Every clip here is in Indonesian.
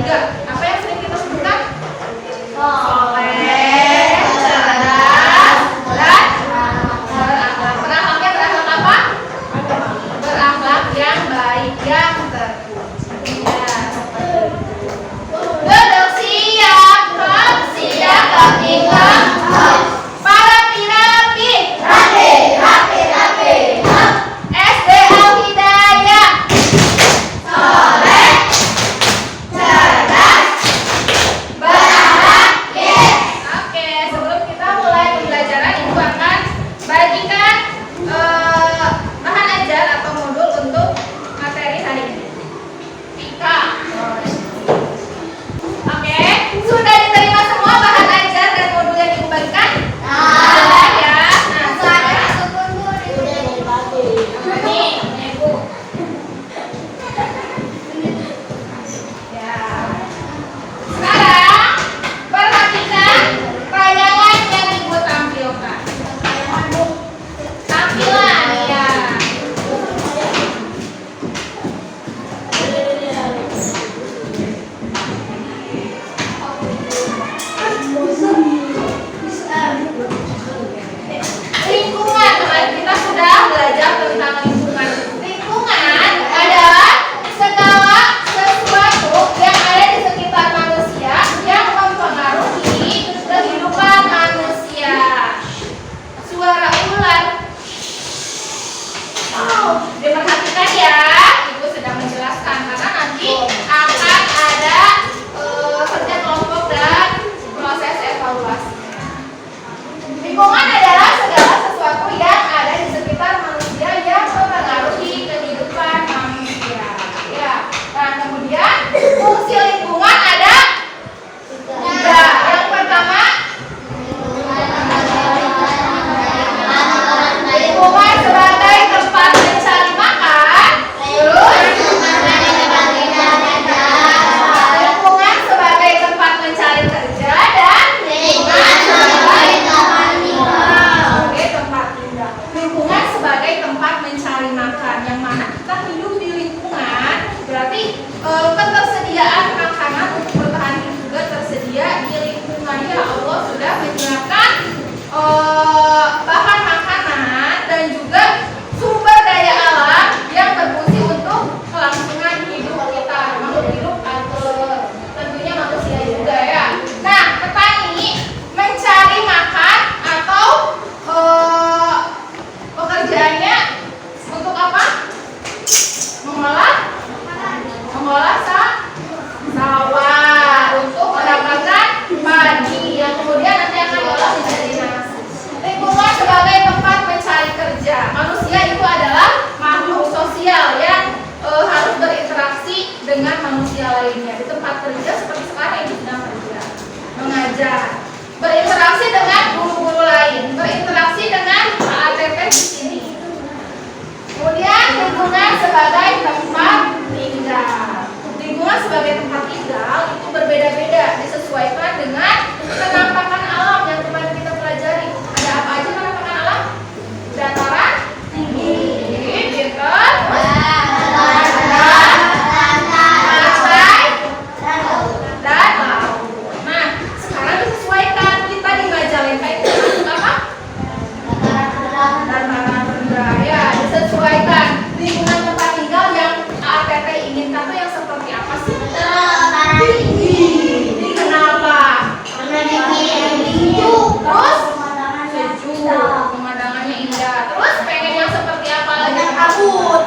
tiga. Apa yang sering kita sebutkan? Soleh, cerdas, dan Berakhlak. Berakhlaknya berakhlak apa? Berakhlak yang baik, yang terpuji. Ya, seperti itu. Duduk siap, hop, siap, ketinggalan, hop. Para pirapi, rapi, rapi, rapi, hop. SD Al-Hidayah. Soleh, cerdas, berakhlak, yes. Oke, sebelum kita mulai pembelajaran, Ibu akan bagikan bahan ajar atau modul untuk materi hari ini. Ika. Oke, sudah diterima semua bahan ajar dan modul yang Ibu bagikan? Sudah ya. Nah, sekarang ini Ibu. Ya. Sekarang perhatikan tayangan yang Ibu tampilkan. Tampilan ya. Lingkungan, kemarin kita sudah belajar tentang lingkungan. Lingkungan adalah segala sesuatu yang ada di sekitar manusia yang mempengaruhi kehidupan manusia. Suara ular. Diperhatikan ya, Ibu sedang menjelaskan karena nanti akan ada kerja kelompok dan proses evaluasi. Lingkungan adalah segala sesuatu yang ada di sekitar manusia yang mempengaruhi kehidupan manusia. Ya. Nah, kemudian fungsi lingkungan ada tiga. Yang pertama, lingkungan sebagai tempat mencari makan. Terus, lingkungan sebagai tempat mencari kerja dan lingkungan sebagai tempat tinggal. Lingkungan sebagai tempat mencari makan, yang mana kita hidup di lingkungan, berarti ketersediaan makanan untuk bertahan hidup juga tersedia di lingkungan. Ya, Allah sudah menyiapkan bahan makanan dan juga sumber daya alam yang berfungsi untuk kelangsungan hidup kita, makhluk hidup atau tentunya manusia juga ya. Nah, petani mencari makan atau pekerjaannya untuk apa? Mengolah sawah untuk mendapatkan padi yang kemudian nanti akan diolah menjadi nasi. Lingkungan sebagai tempat mencari kerja. Manusia itu adalah makhluk sosial yang harus berinteraksi dengan manusia lainnya. Di tempat kerja seperti sekarang ini sedang kerja, mengajar, berinteraksi dengan guru-guru lain, berinteraksi dengan ATP di sini. Kemudian lingkungan sebagai tempat tinggal. Lingkungan sebagai tempat tinggal itu berbeda-beda, disesuaikan dengan penampakan alam yang kemarin kita pelajari. Ada apa aja penampakan alam? Dataran tinggi, pintar, pantai, dan laut. Nah, sekarang disesuaikan kita di Majalengka itu masuk apa? Dataran rendah. Ya, disesuaikan lingkungan tempat tinggal yang ATT inginkan tuh yang seperti apa sih? Tinggi. Ini kenapa? Karena dingin. Terus sejuk, pemandangannya indah. Terus pengen yang seperti apa lagi? Banyak kabut.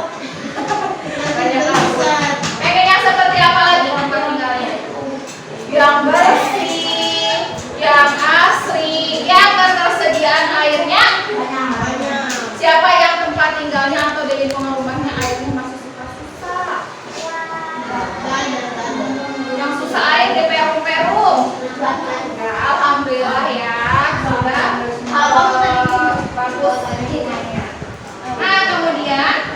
Banyak kabut. Pengen yang seperti apa lagi tempat tinggalnya? Yang bersih, yang asri, yang ketersediaan airnya. Siapa yang tempat tinggalnya atau di lingkungan rumahnya airnya masih susah-susah? Yang susah air di Peru. Ya, alhamdulillah ya, sudah bagus lingkungannya. Nah, kemudian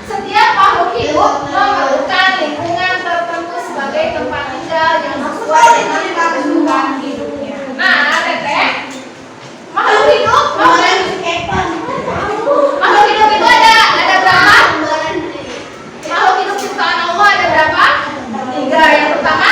setiap makhluk hidup memerlukan lingkungan tertentu sebagai tempat tinggal yang sesuai dengan kebutuhan hidupnya. Nah, Teteh, makhluk hidup itu ada berapa? Makhluk hidup ciptaan Allah ada berapa? 3. Yang pertama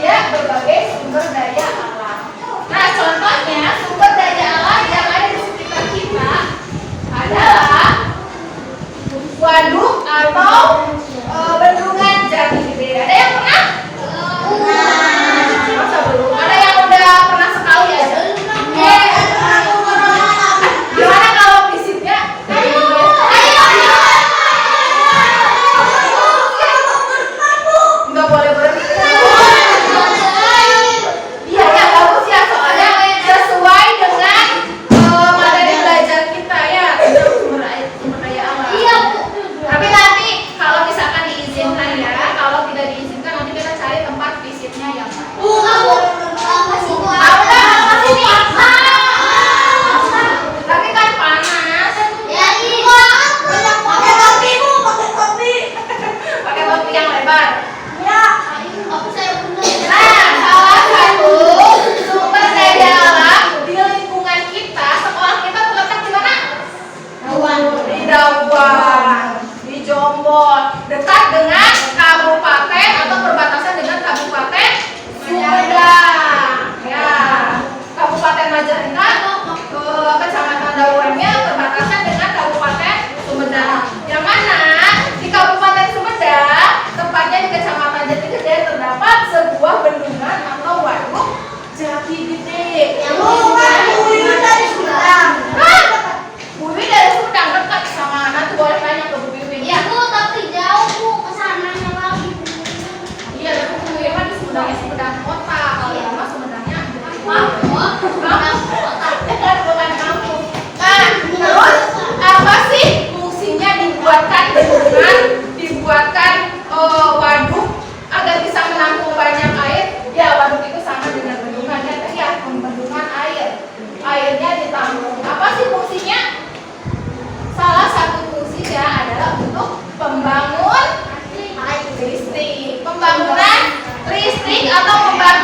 tersedia berbagai sumber daya alam. Nah, contohnya sumber daya alam yang ada di sekitar kita adalah waduk atau bendungan Jati Gede. Ada yang pernah? Masa belum? Ada yang udah pernah sekali aja? Gimana kalau visitnya? Ayo. Nggak boleh berenang. Iya ya, bagus ya, soalnya sesuai dengan materi belajar kita ya, tentang sumber daya alam. Tapi nanti kalau misalkan diizinkan ya, kalau tidak diizinkan nanti kita cari tempat visitnya yang baik. Tapi kan panas. Pakai topi yang lebar. Nah, salah satu sumber daya alam di lingkungan kita, sekolah kita terletak di mana? Di Dawan, di Jombor, dekat dengan kabupaten atau perbatasan dengan kabupaten Sumedang. Ya, Kabupaten Majalengka, Kecamatan Dawannya perbatasan dengan Kabupaten Sumedang. Yang mana di Kabupaten Sumedang, tepatnya di Kecamatan Jati Gede, terdapat sebuah bendungan atau waduk Jati Gede. Bu Wiwi dari Sumedang dekat sama, nanti boleh tanya ke Bu Wiwi. Iya, tapi Bu Wiwi mah di Sumedang kota. Kalau yang mah Sumedangnya bukan kampung. Nah, terus apa sih fungsinya dibuatkan bendungan, dibuatkan waduk agar bisa menampung banyak air? Ya, waduk itu sama dengan bendungan ya, tadi ya, pembendungan air. Airnya ditampung. Apa sih fungsinya? Salah satu fungsinya adalah untuk pembangunan listrik. Pembangunan listrik atau pembangunan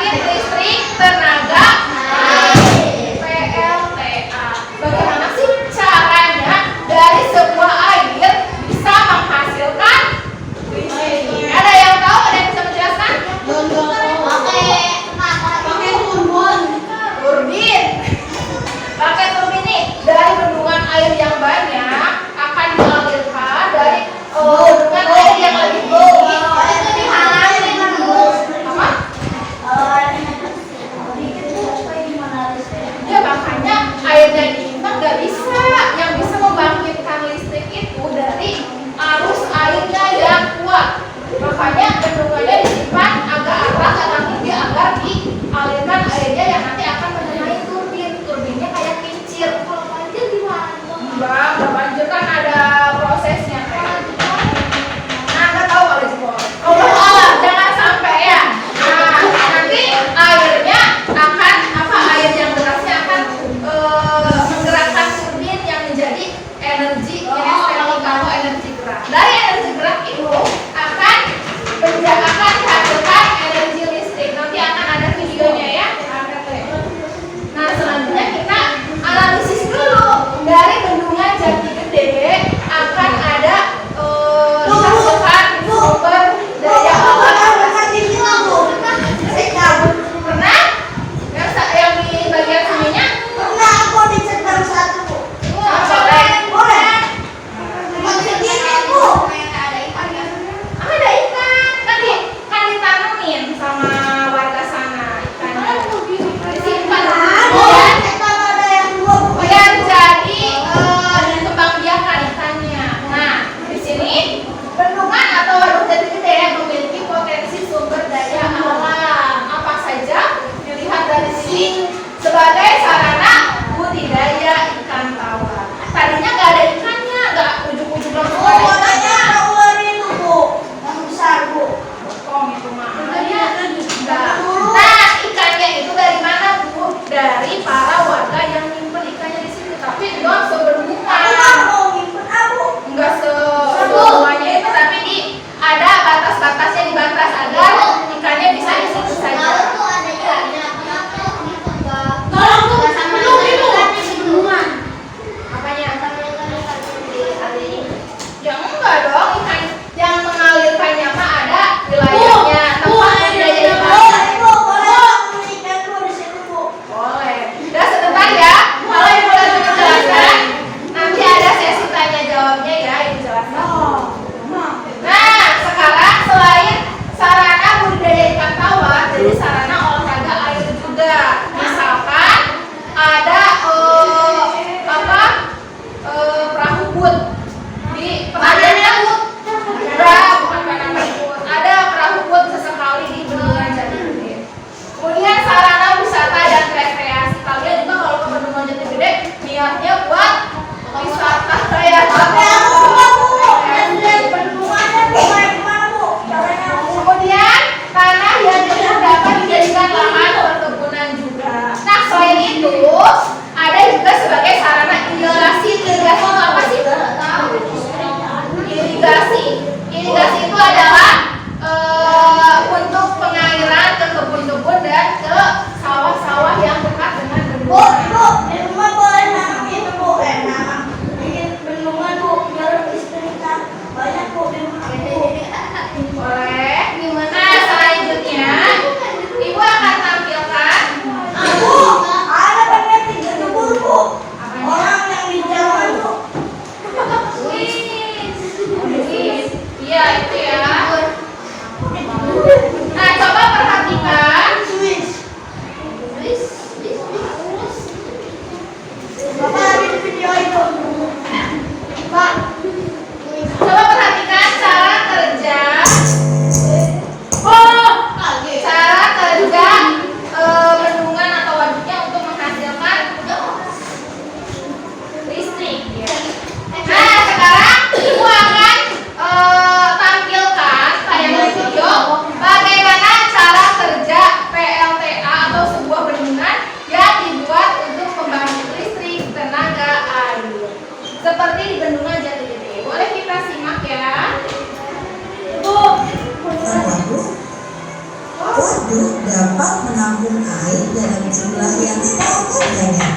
waduk dapat menampung air dalam jumlah yang sangat banyak.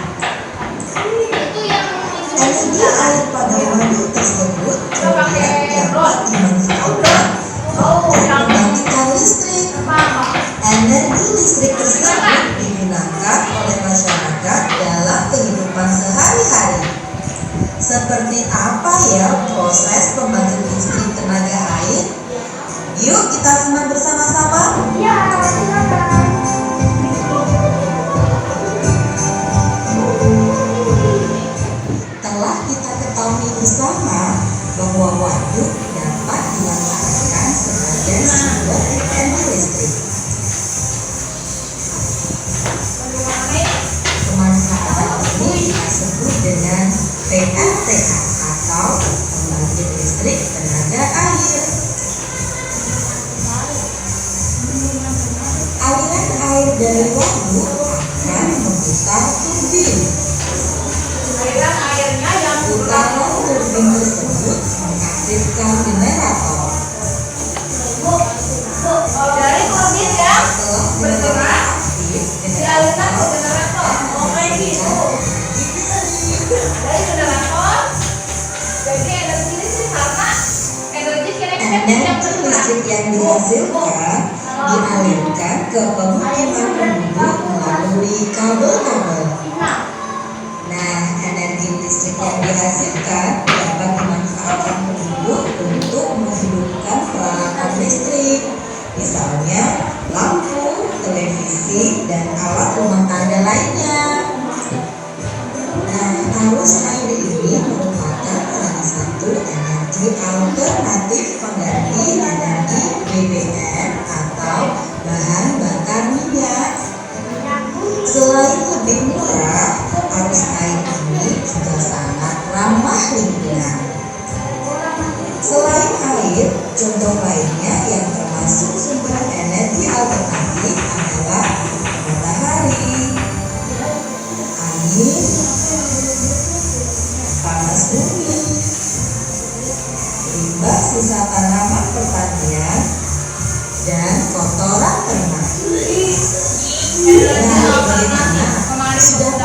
Itu yang Energi air pada waduk tersebut kemudian dapat dimanfaatkan untuk membangkitkan listrik. Energi listrik tersebut digunakan oleh masyarakat dalam kehidupan sehari-hari. Seperti apa ya proses pembangkit listrik tenaga air? Yuk kita simak bersama-sama. Ya, silakan. Telah kita ketahui bersama bahwa waduk dapat dimanfaatkan sebagai sumber energi listrik. Pemanfaatan ini kita sebut dengan PLTA atau pembangkit listrik tenaga air. Aliran air dari waduk akan memutar turbin. aliran airnya yang Putaran turbin tersebut mengaktifkan generator. dari turbin yang Setelah bergerak aktif, dialirkan ke generator. Oh kayak gitu. Dari generator jadi energi listrik karena energi kinetik yang energi bergerak. listrik yang dihasilkan dialirkan ke pemukiman penduduk melalui kabel-kabel. Nah, energi listrik yang dihasilkan dapat dimanfaatkan penduduk untuk menghidupkan peralatan listrik, misalnya lampu, televisi, dan alat rumah tangga lainnya. Nah, arus air ini merupakan salah satu energi alternatif pengganti energi BBM atau bahan bakar minyak. Selain lebih murah, arus air ini juga sangat ramah lingkungan. Selain air, contoh lainnya yang termasuk sumber energi alternatif adalah matahari, angin, panas bumi, limbah sisa tanaman pertanian, dan kotoran ternak. Nah, bagaimana? Sudah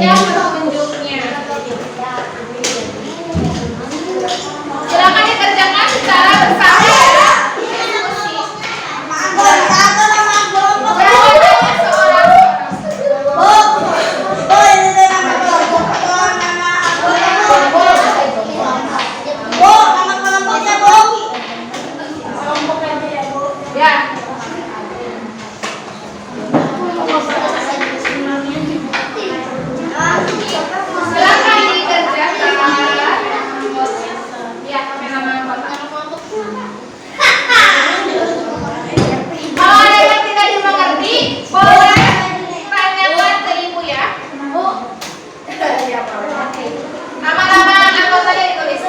saja petunjuknya. Silakan dikerjakan secara bersama ya. Diskusi. Jangan hanya seorang. Ya. Silakan dikerjakan. Ya, kameramen kotak. Kalau ada yang tidak dimengerti, boleh tanyakan ke ibu ya. Bu. Nama-nama anggotanya ditulis.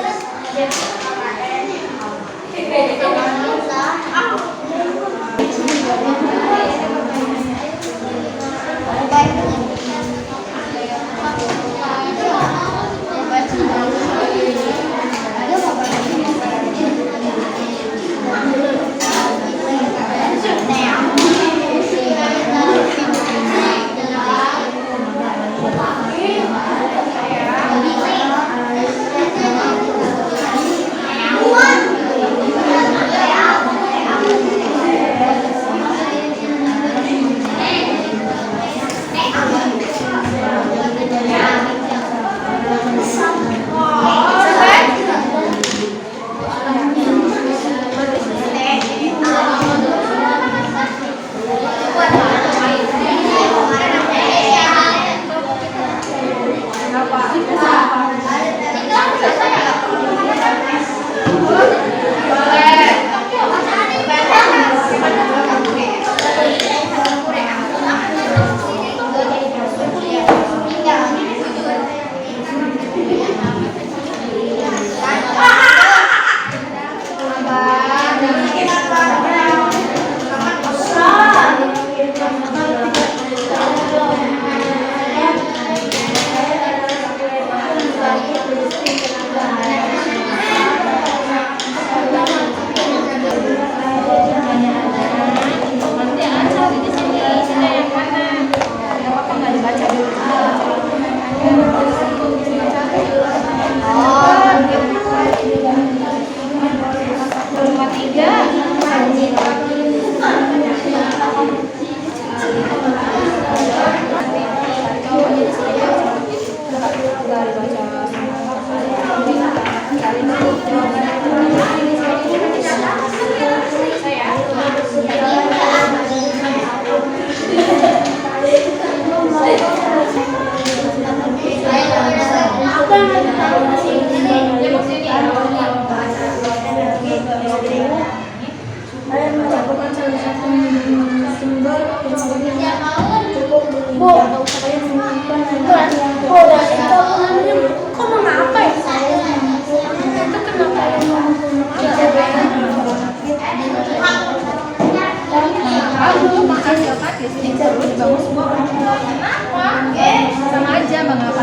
Sama aja mengapa?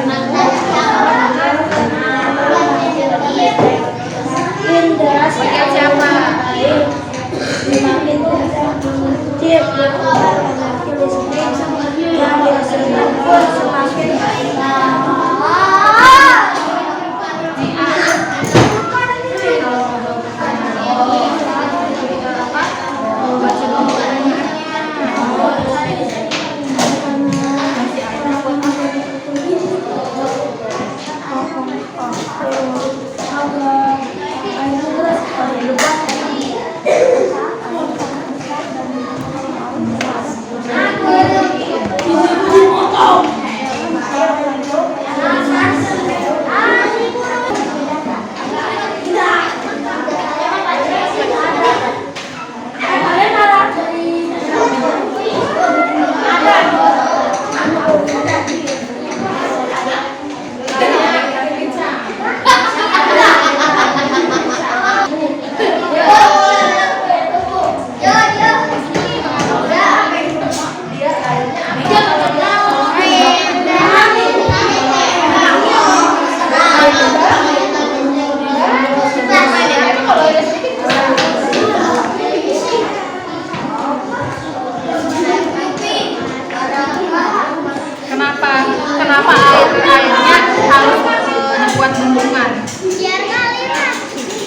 buat bendungan? Biar ngaliran.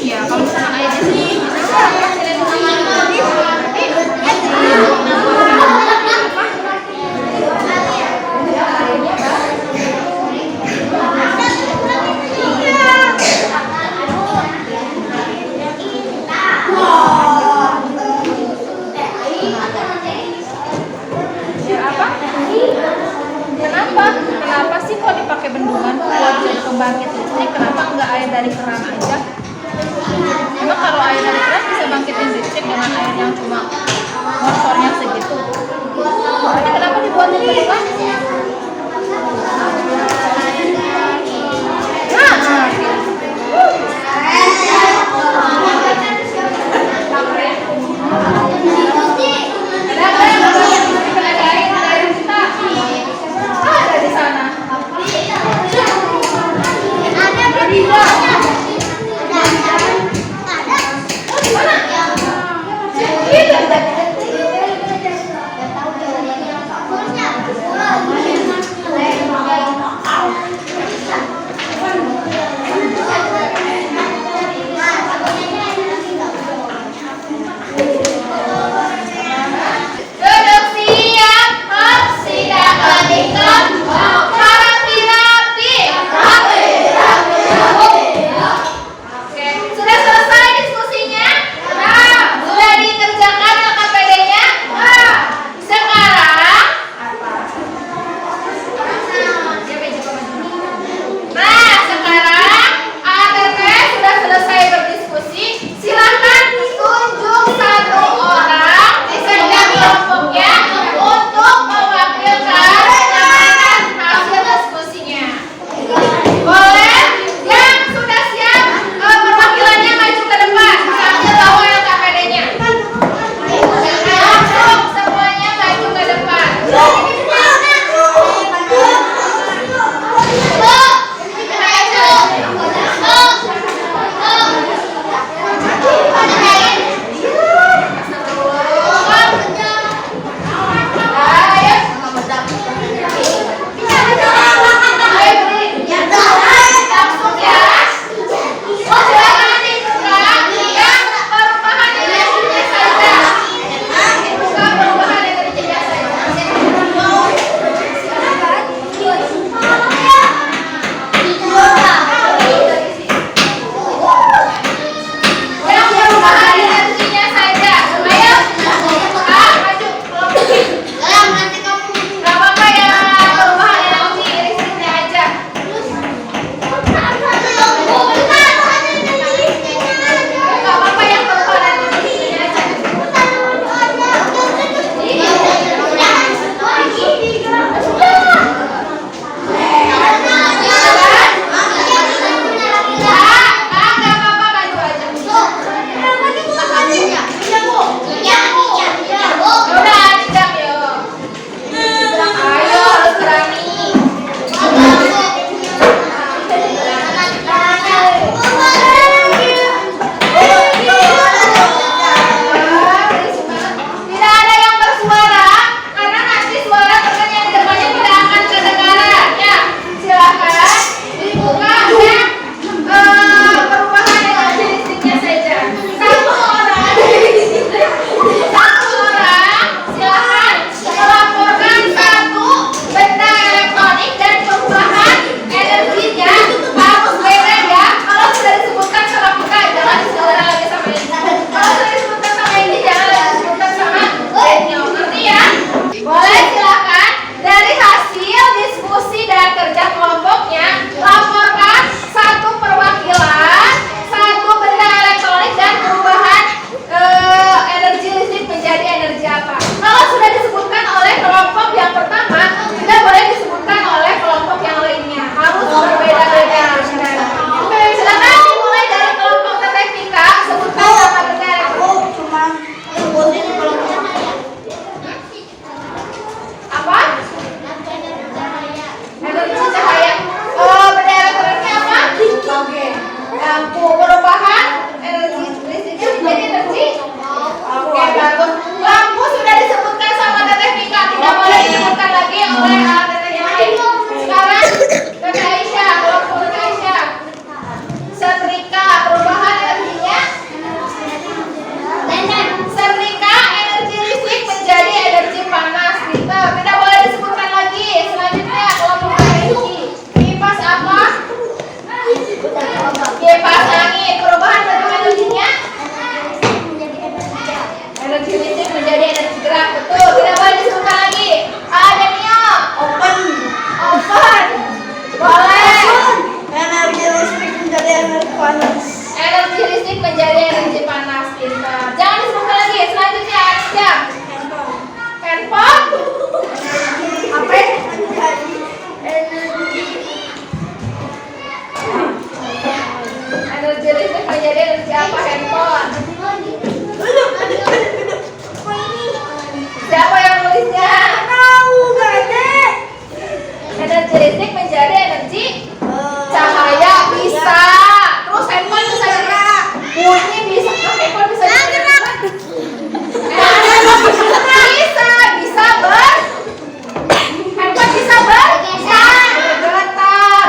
Ya, kalau misalkan air di sini bisa nggak hasilnya bendungan? Ya apa? Kenapa sih kok dipakai bendungan buat jadi pembangkit listrik? Kenapa nggak air dari keran aja? Emang kalau air dari keran bisa bangkitin listrik dengan air yang cuma motornya segitu? Tapi kenapa dibuatin bendungan? Nah, ada di sana. Ada berapa? listrik menjadi energi cahaya bisa. Terus handphone bisa gerak. Bunyi bisa. Handphone bisa gerak. Handphone bisa bergetar.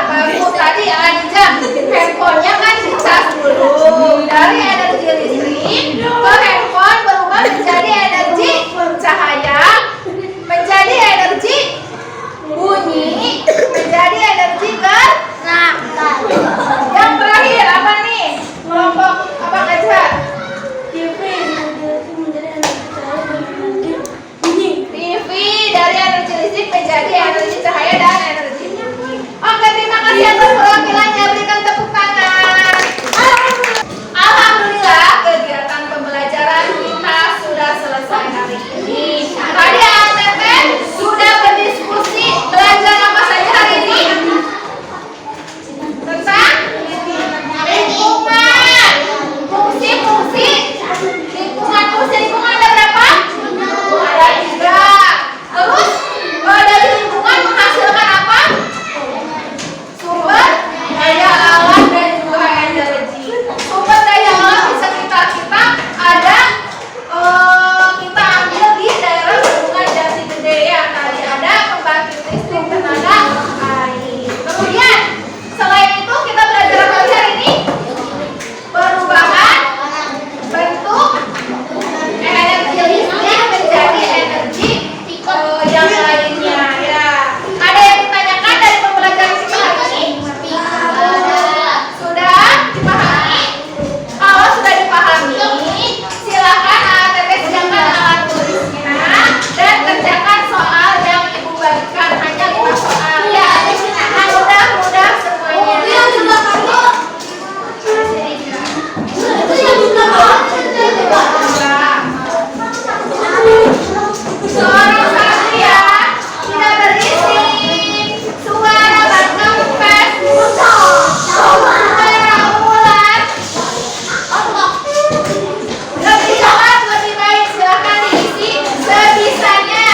Bagus, tadi aja handphonenya kan dicas dulu. Dari energi listrik ke handphone berubah menjadi energi cahaya, menjadi energi bunyi, menjadi energi gerak. Yang terakhir apa nih? Kelompok apa aja? TV dari energi listrik menjadi energi cahaya dan energi. Oke, terima kasih atas perwakilannya. Berikan tepuk tangan. Alhamdulillah, kegiatan pembelajaran kita sudah selesai hari ini. Tadi ATT sudah berdiskusi belajar apa saja hari ini? Tentang lingkungan. Fungsi-fungsi lingkungan. Fungsi lingkungan ada berapa? Ada 3. Terus dari lingkungan menghasilkan apa? Sumber daya alam dan juga energi. Sumber daya alam di sekitar kita ada, kita ambil di daerah Bendungan Jati Gede ya. Tadi ada pembangkit listrik tenaga air. Kemudian selain itu kita belajar apa lagi hari ini? Perubahan bentuk energi listrik menjadi energi yang lainnya ya. Ada yang ditanyakan dari pembelajaran kita hari ini? Sudah dipahami? Kalau sudah dipahami, silakan ATT siapkan alat tulisnya dan kerjakan soal yang ibu bagikan. Hanya 5 soal ya. Mudah-mudah semuanya. Seorang satria tidak berisik, suara batu kempes, suara ular. Lebih cepat, lebih baik, silakan diisi sebisanya.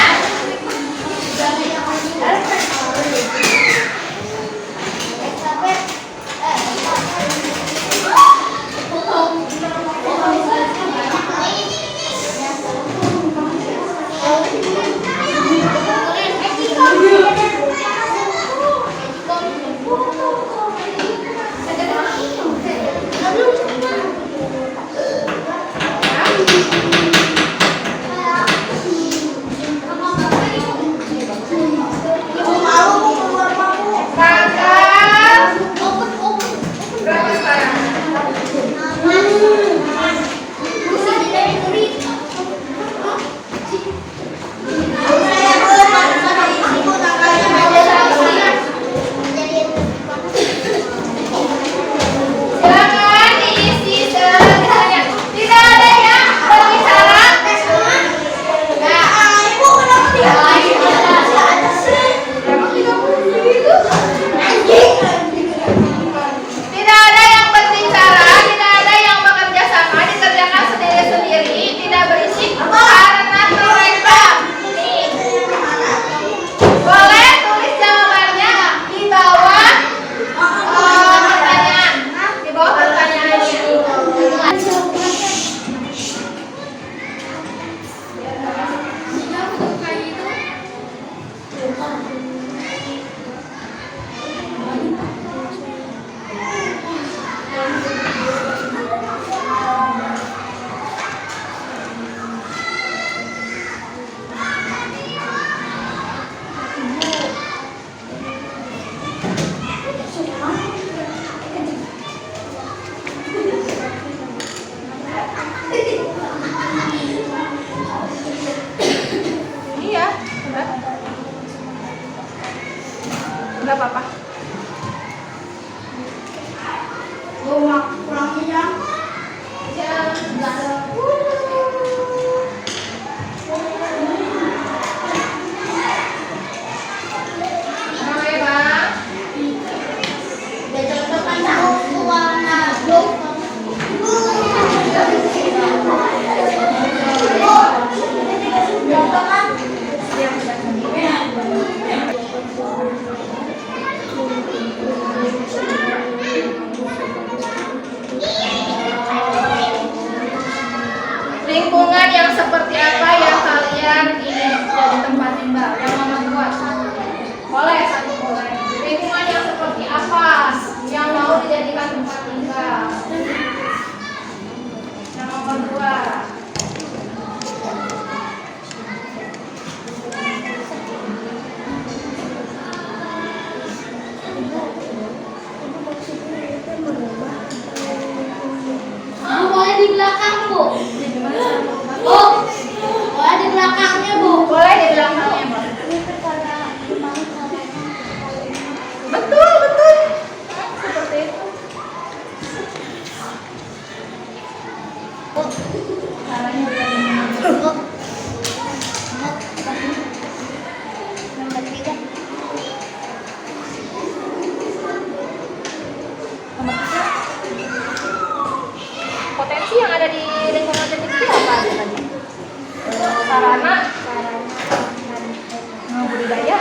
Berapa sekarang? Silakan diisi sebisanya. Tidak ada yang berbicara. Tidak ada yang berbicara, tidak ada yang bekerja sama, dikerjakan sendiri-sendiri, tidak berisik karena terekam. Nih. Boleh tulis jawabannya di bawah pertanyaan. Di bawah pertanyaannya. Ini ya, enggak apa-apa. di belakang, Bu. Bu, boleh di belakangnya, Bu. Boleh di belakangnya, Bu. Betul, betul. Seperti itu. Caranya Bu. Nomor 3. nomor 3. Potensi yang ada di lingkungan titik itu apa aja tadi? Sarana, budidaya,